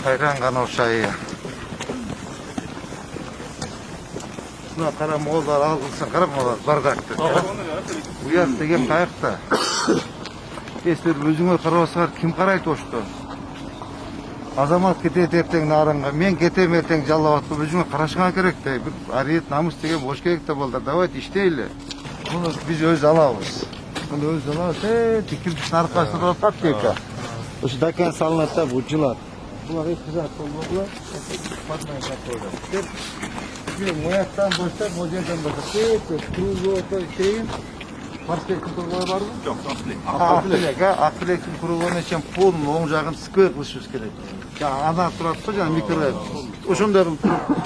Hayran kanal şayı. Şuna kara moğollar algılsın, kara moğollar bardaktı. Uyat degen kayıkta. Esler özüңe karabasar kim karayt oştu? Azamat ketет эртең нарынга, мен кетем эртең жаллап атып өзүңө карашыңа керек да. Бир арет намыс деген бош керек да болду. Давайте иштейли. Муну биз өз алабыз. Муну өз алабыз. Кирпичтин аркасында туруп атат дейка. Ошо дакан салынат да бул жылат. Булар эч кызат болбогула. Падмай катылды. Бир мояктан баштап, могу жерден баштап, кругото чейин паркеттин кругу барбы? Жок, Акбилектин кругуна чейин полный оң жагын сквер кылышыбыз керек. Ана турат го жана микро. Ошондорун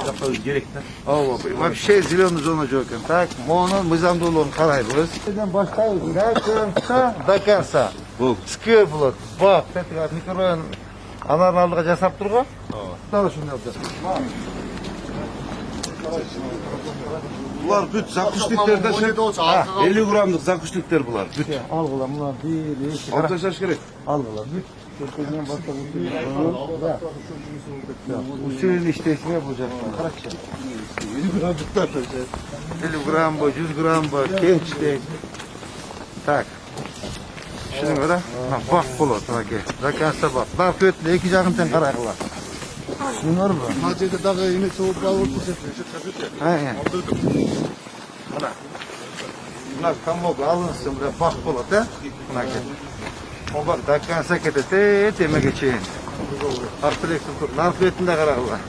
жакпабыз керек да. Ооба, вообще зеленый зона жок экен. Так, монун мыйзамдуулугун карайбыз. Эден баштайбыз. До конца. Бул сквер болот. Бак, микрорайон анарын алдыга жасап турго. Дал ошондой жасап. Булар бүт закуштиктер да 50 граммдык закуштиктер булар. Бүт. Алгыла, мына 1, 2. Алты жаш керек. Алгыла, бүт. Көрпөдөн баштап усилен иштейсиңер бул жактан. Карачы. 50 грамм бо, 100 грамм бо, кенчтей. Так. Түшүнүңөр да? Бак болот аке. Заканса бак. Бак өтүп эки жагын тең карагыла. Түсүнүңөрбү? Мына жерде дагы эме чогулуп алып көрсөтсө. Мына комок алынсын, мына бак болот, мынаке. О бак даканса кетет, эмеге чейин. Арпелектин туруп, наркы бетинде карагыла.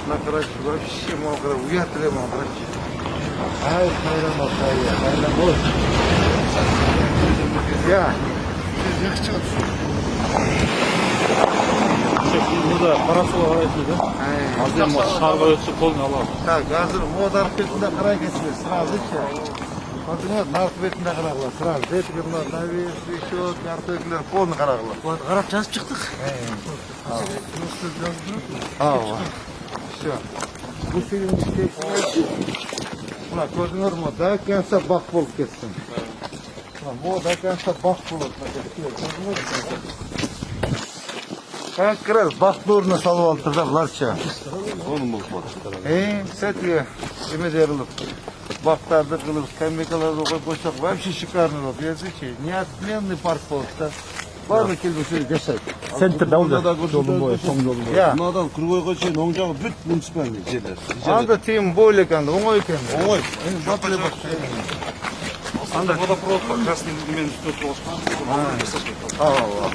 Мына карачы, вообще могу карап, уят эле могу карачы. Ай, кайран ой. Я. Burada parasıla karayısınız da. Azden şarba ötse kolunu alalım. Так, азыр мода аркетинде карай кетсиңер, сразу-чы. Отуңар наркы бетинде карагыла, сразу. Детигимна навес, счет, картофель, полный карагыла. Karap жазып çıktık. Ооба. Всё. Бул фильмди иштейсиңер. Мына көрдүңөрмү, до конца бак болуп кетсин. Мына до конца бак болот. Как раз бактын салып алыптыр да буларчы. Onun болуп калат. Кстати, эме кылып, бактарды кылып, скамейкаларды коюп койсок, вообще шикарный болуп, язычы, неотменный парк болуп да. Барлык келбесе жашайт. Центрде oldu. Жолдун boyu, son yolu boyu. Я. Мынадан кругойго чейин оң жагы бүт муниципальный жерлер. Анда тем более канда, оңой экен. Оңой. Батыле бак. Анда водопровод бар, красный мен үстөп болушкан. Ооба.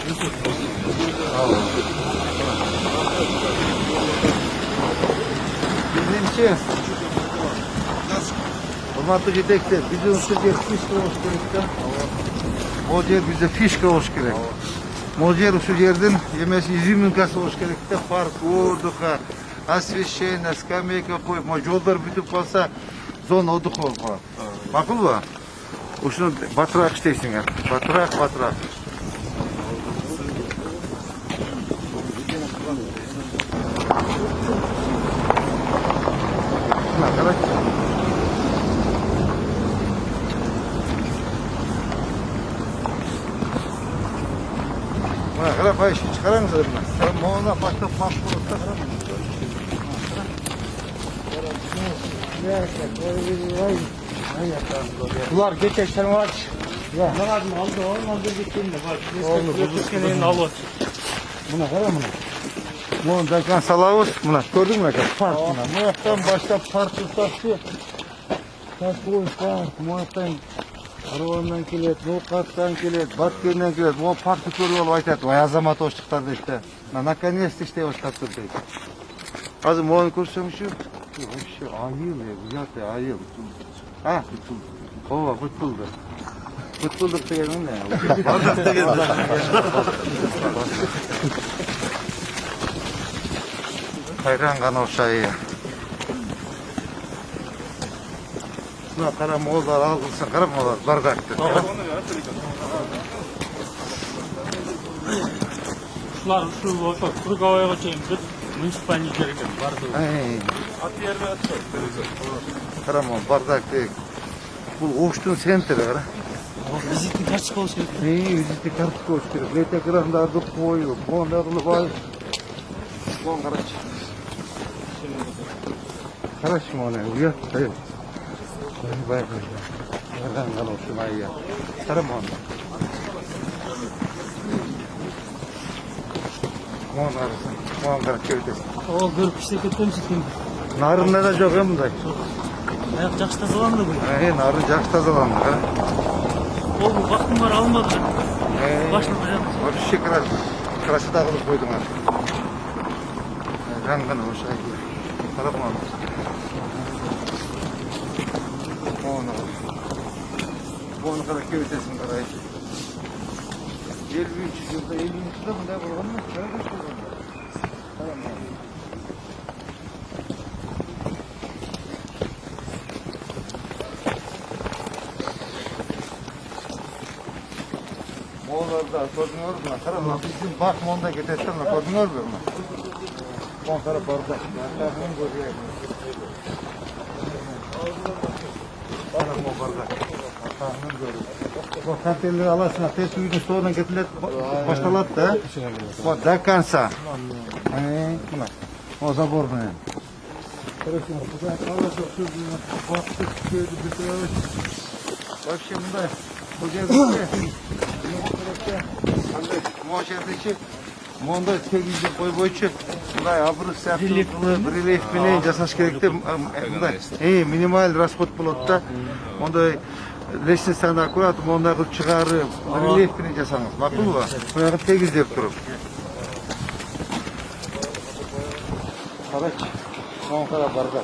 Биринчи. Урматтуу жетектер, биздин ушул жер фишка болуш керек да. Бул жер бизде фишка болуш керек. Бул жер ушул жердин эмеси изюминкасы болуш керек да. Парк, отдыха, освещение, скамейка коюп, жолдор бүтүп калса, зона отдыха болуп калат. Макулбу? Ушуну батыраак иштейсиңер. Батыраак. Мына карачы. Мына карап, ай, чыгараңыздар мына. Могуна баштап мак болот да, Bunlar geçerken var. Ya. Bunlar aldı gittiğinde var. Geçerken alır. Мына кара мына. Муну дакан салабыз. Мына көрдүңбү ака? Парк мына. Муяктан баштап парк устакчы. Такой парк, муяктан Арвандан келет, Ноқаттан келет, Баткенден келет. Могу паркты көрүп алып айтат. Ай Азамат оштуктар дейт да. Наконец-то иштей баштаптыр дейт. Азыр могуну көрсөңүчү. Вообще айыл, уят айыл. Ооба, бутулду. Бутулдук деген эмне? Бардык деген. Хайран канал шайы. Мына кара моголдар алгылсын, кара моголдар бардакты. Şular şu Kırıkava'ya geçeyim. Münisipanlık gereken vardı. At yerine at. Karama bardak değil. Bu Oştun sentri kara. Визитный карточка болуш керек. Vizitli kartı olmuş керек. Lete ekrandardı koyu. Bondarlı var. Bon karaç. Karaç mı ona? Uyat. Hayır. Bay bay. Nereden kalmışım ayya. Karama onu. Mon arasın. Mon karaç köydesin. О, көрүп иштеп кеткенбиз экен. Narında da çok hem de. Аяк жакшы тазаланды бул. Narı jakşı tazalandı. Ол бактың баары алынбады. Башынан аяк. Вообще красы да кылып койдуң аны. Ранган ошай. Карапма. Onu kadar köydesin karayı. 53 yılda 53 yılda bunday bolgan mı? Kaç bolgan? Tamam. Moğollarda gördüңөр mü? Karama bizim bak monda ketesler mi? Gördüңөр mü? Mon taraf barda. Bakın görüyor. Bakın barda. Bakın görüyor. Bu kantelleri alasın. Tez suyunu sonradan getirilip başlalat da. Bu da kansa. Buna. O zabor mu? Karışım. Bu da alasın. Baktık köyde bitirelim. Bak şimdi. Bu geldi. Muhaşerdeki Monda tegizde koy boyunca Bunday abırık siyaptılıklı relief menen жасаш керек деп минимал расход болот да. Мондай лестницаны аккурат мондай кылып чыгарып relief менен жасаңыз. Макулбу? Буягы тегиздеп туруп. Карач. Мон кара бардак.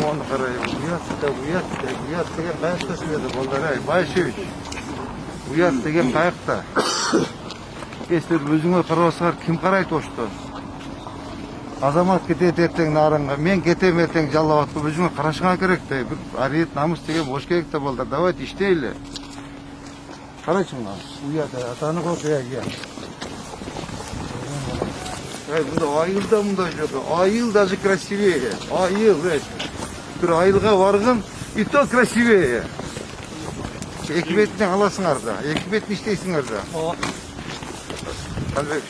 Мон кара уят деген кайыкта сүйлөдү болдар Байшевич. Уят деген кайыкта. Силер өзүңөр карабасаңар ким карайт ошто? Азамат кетет эртең нарынга, мен кетем эртең жаллап атып өзүңөр карашыңар керек да. Бир арет намыс деген бош керек да болдар. Давайте иштейли. Карачы мына. Уят атаны кокуя ке. Бунда айыл мындай жок. Айыл даже красивее. Айыл, bir ayılga vargın, ito krasive. Ekibetini alasınlar da, ekibetini işteysinler da. Kalbeş,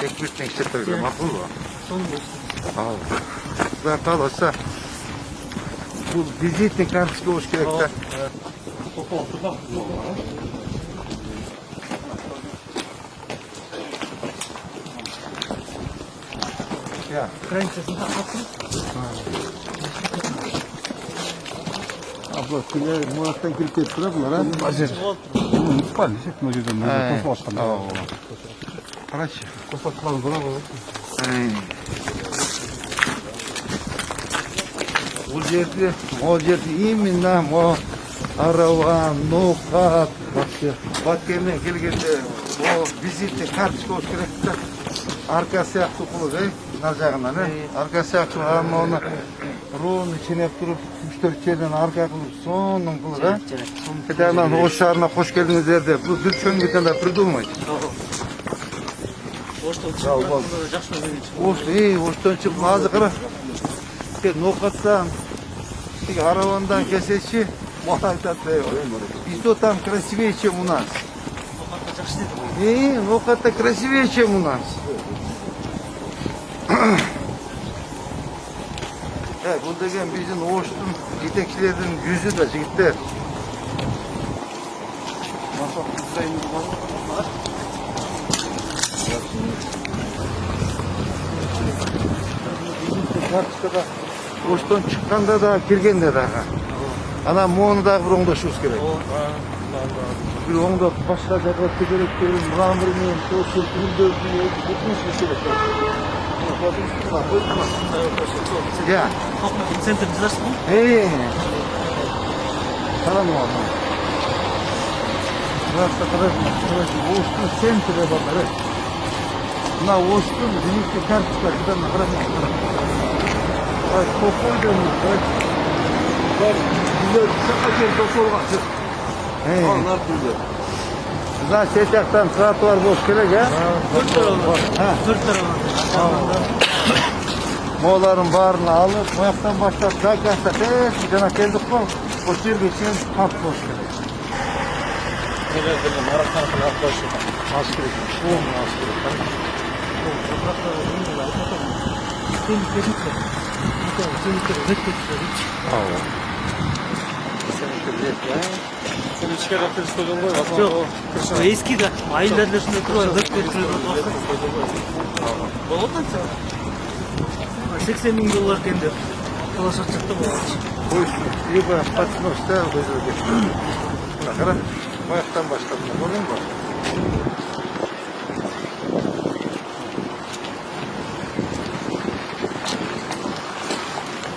ekibetini işletler makul mu? Al. Ben kalırsa, bu vizitli karşıda hoş gerek de. Ya. Границасын тақапсың. Abla, kıyar, muhattan kirip ettiler bunlar ha? Bazır. Unutmayın, mына жерден тосып ашқан. Хорошо. Тосып бара ғой. Ол жерде именно Араван, Ноқат, Баткеннен келгенде визитный карточка болуш керек да. Арка сияқты кылып, нар жагынан, арка сияқты аны оны руыны ченеп туруп, 3-4 жерден арка кылып, сонун кылып, да. Кетанан Ош шаарына кош келдиңиздер деп, бул бир чөңгүтөн да придумать. Оштон чыккан жакшы Ош, Оштон чыгып, азыр кара. Ноқаттан, Аравандан кесечи, мана айтат, и то там красивее, чем у нас. Ноқатта красивее, чем у нас. Бұл деген біздің Оштың жетекшілердің жүзі да жігіттер. Карточкада Оштан шыққанда да, келгенде дағы. Ана моны дағы бір оңдашуыз керек. Bir onda başka devlette gerektirir, mülamirinin, sosyal ürünlerinin, bütün şey gerek. Ya. Центр жасаштың? Tamam oğlum. Burası kadar Oştun sentri bakar. Buna Oştun zinikli kartuşlar kadar bırakın. Ay kokuyu dönüyor. Bak güzel şaka gel doktor baksın. Onlar güzel. Zaten seçaktan trotuar boş gerek ya. Төрт тарабынан. Moğolların barını alıp, bu yaktan başlayıp, Zakyas'ta cana geldik bu. O yerge sen kamp boş gerek. Neler dedim, Araplar falan arkadaşlar. Az gerek. Oğlum az gerek. Sen içki rakı istiyorsun koy. Yok. Eski de aylarla şunu oturuyor. 80 bin dolar kendi. Kalasa çıktı bu. Koysun. İyi bırak. Patino işte. Bakara. Bu yaktan başladım. Görün mü?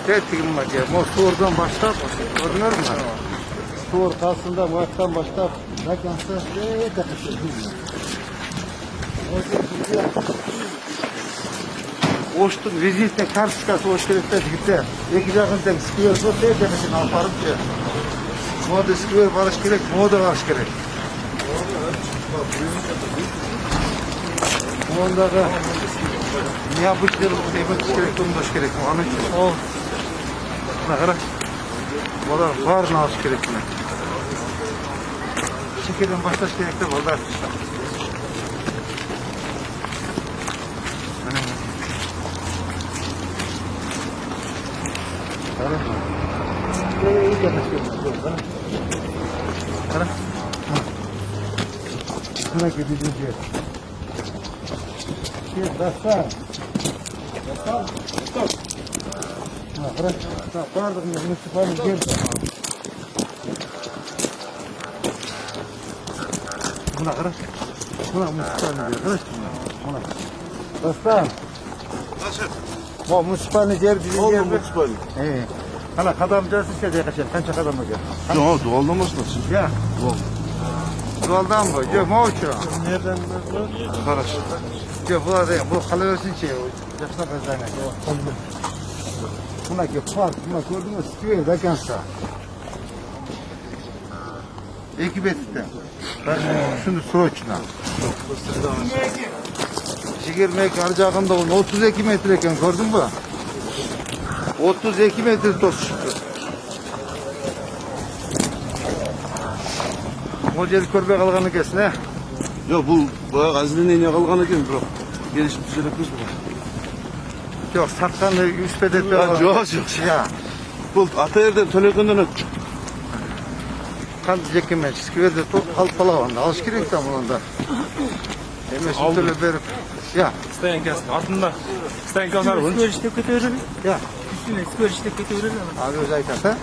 Tertigim var ya. Motordan başlar. Gördünüz mü? Tuğur kalsında bu yaktan başlar. Zakyas'ta Oştun vizitine karşıkası oşkelikte gitti. İki yakından sküver zor değil demesin alparım ki. Moda sküver barış gerek, moda barış gerek. Onda da ne yapıcıdır, yemek gerek, dondaş gerek. Onun için o ne kadar? Moda var naş gerek mi? Şekerden başlaş gerek de moda. Şuna gideceğiz. Dastan. Bırak. Vardık mı? Müslümanın geldi. Buna kırık. Buna Müslümanın geldi. Buna. Dastan. Nasıl? Bu Müslümanın geldi. Oldu mu Spani? He. Hala kadamcağız istedi kaçar. Kança kadamı gel. Yok doğallamasın. Ya. Doğaldan bu. Yok mu uçuyor? Nereden? Karaş. Yok bu da değil. Bu kalorisin şey. Yaşına benzene. Buna ki fark. Buna gördün mü? Sıkıyor da kansa. Ekip ettim. Ben şunu soğuçuna. Şekermek harcağında onun 32 metreyken gördün mü? 32 metre toz çıktı. Modeli körbe kalganı kesin he. Yok bu bayağı gazinenin yakalığına gelin bırak. Gelişip düzelecek biz bu. Yok satkanı üspet etme. Yok yok. Ya. Bu Atayer'den Tönek'den öt. Kan diyecek ben çizgiverde top kalpala onda. Alış gerek tam onda. Hemen sütüyle verip. Ya. İsteyen gelsin. Altında. İsteyen kalsın. Skor işte kötü öğrenin. Ya. Üstüne skor işte kötü öğrenin. Abi özellikle ha.